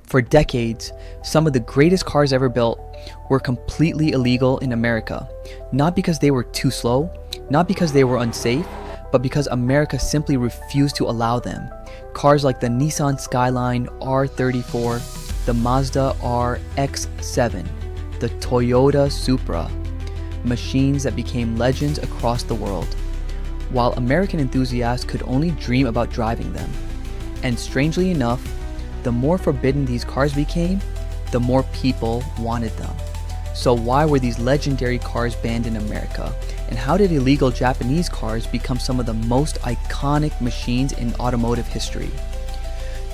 For decades, some of the greatest cars ever built were completely illegal in America, not because they were too slow, not because they were unsafe, but because America simply refused to allow them. Cars like the Nissan Skyline R34, the Mazda RX-7, the Toyota Supra, machines that became legends across the world, while American enthusiasts could only dream about driving them. And strangely enough, the more forbidden these cars became, the more people wanted them. So why were these legendary cars banned in America? And how did illegal Japanese cars become some of the most iconic machines in automotive history?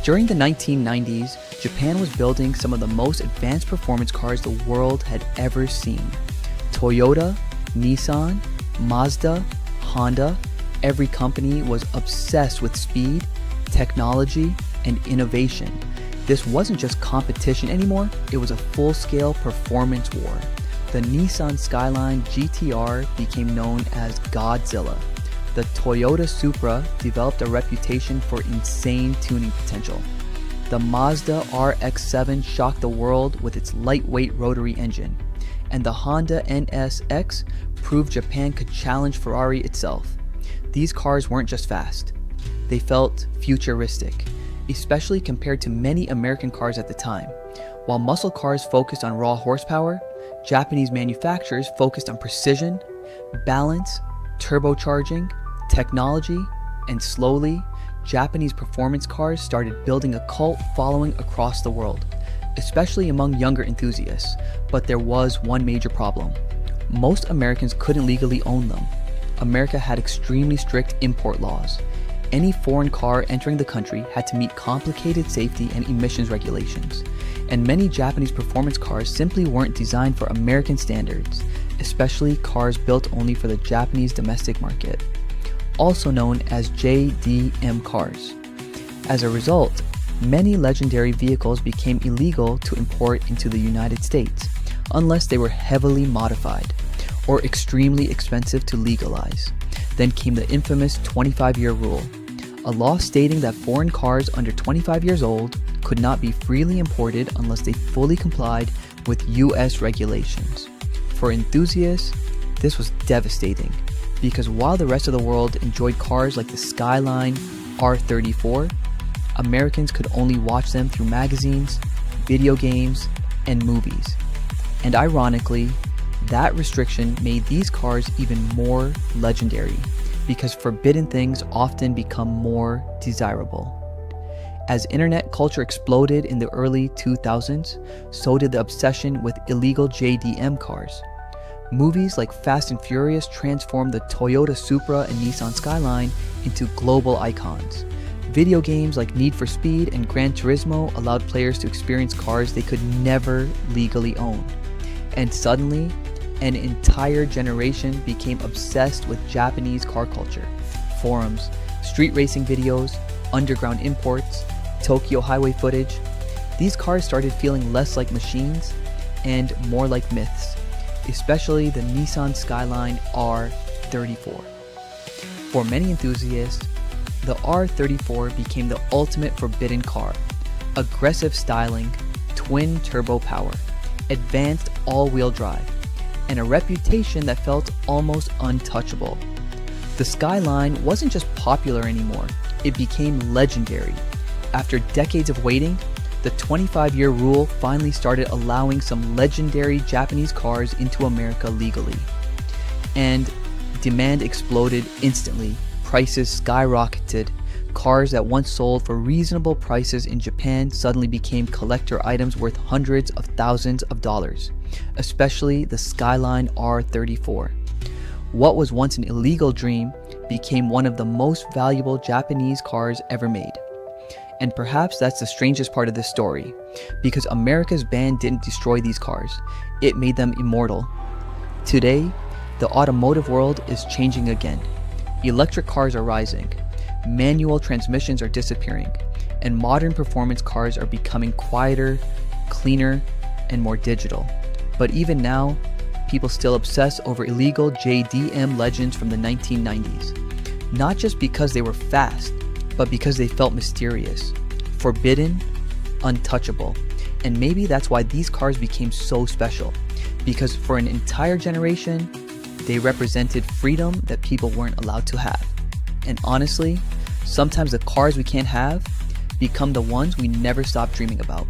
During the 1990s, Japan was building some of the most advanced performance cars the world had ever seen. Toyota, Nissan, Mazda, Honda, every company was obsessed with speed, technology, and innovation. This wasn't just competition anymore, it was a full-scale performance war. The Nissan Skyline GTR became known as Godzilla. The Toyota Supra developed a reputation for insane tuning potential. The Mazda RX-7 shocked the world with its lightweight rotary engine. And the Honda NSX proved Japan could challenge Ferrari itself. These cars weren't just fast, they felt futuristic, especially compared to many American cars at the time. While muscle cars focused on raw horsepower, Japanese manufacturers focused on precision, balance, turbocharging, technology, and slowly, Japanese performance cars started building a cult following across the world, especially among younger enthusiasts. But there was one major problem. Most Americans couldn't legally own them. America had extremely strict import laws. Any foreign car entering the country had to meet complicated safety and emissions regulations, and many Japanese performance cars simply weren't designed for American standards, especially cars built only for the Japanese domestic market, also known as JDM cars. As a result, many legendary vehicles became illegal to import into the United States, unless they were heavily modified or extremely expensive to legalize. Then came the infamous 25-year rule, a law stating that foreign cars under 25 years old could not be freely imported unless they fully complied with US regulations. For enthusiasts, this was devastating, because while the rest of the world enjoyed cars like the Skyline R34, Americans could only watch them through magazines, video games, and movies. And ironically, that restriction made these cars even more legendary, because forbidden things often become more desirable. As internet culture exploded in the early 2000s, so did the obsession with illegal JDM cars. Movies like Fast and Furious transformed the Toyota Supra and Nissan Skyline into global icons. Video games like Need for Speed and Gran Turismo allowed players to experience cars they could never legally own. And suddenly, an entire generation became obsessed with Japanese car culture. Forums, street racing videos, underground imports, Tokyo highway footage. These cars started feeling less like machines and more like myths, especially the Nissan Skyline R34. For many enthusiasts, the R34 became the ultimate forbidden car. Aggressive styling, twin turbo power, advanced all-wheel drive, and a reputation that felt almost untouchable. The Skyline wasn't just popular anymore, it became legendary. After decades of waiting, the 25-year rule finally started allowing some legendary Japanese cars into America legally. And demand exploded instantly, prices skyrocketed. Cars that once sold for reasonable prices in Japan suddenly became collector items worth hundreds of thousands of dollars, especially the Skyline R34. What was once an illegal dream became one of the most valuable Japanese cars ever made. And perhaps that's the strangest part of this story, because America's ban didn't destroy these cars, it made them immortal. Today, the automotive world is changing again. Electric cars are rising, manual transmissions are disappearing, and modern performance cars are becoming quieter, cleaner, and more digital. But even now, people still obsess over illegal JDM legends from the 1990s. Not just because they were fast, but because they felt mysterious, forbidden, untouchable. And maybe that's why these cars became so special, because for an entire generation, they represented freedom that people weren't allowed to have. And honestly, sometimes the cars we can't have become the ones we never stop dreaming about.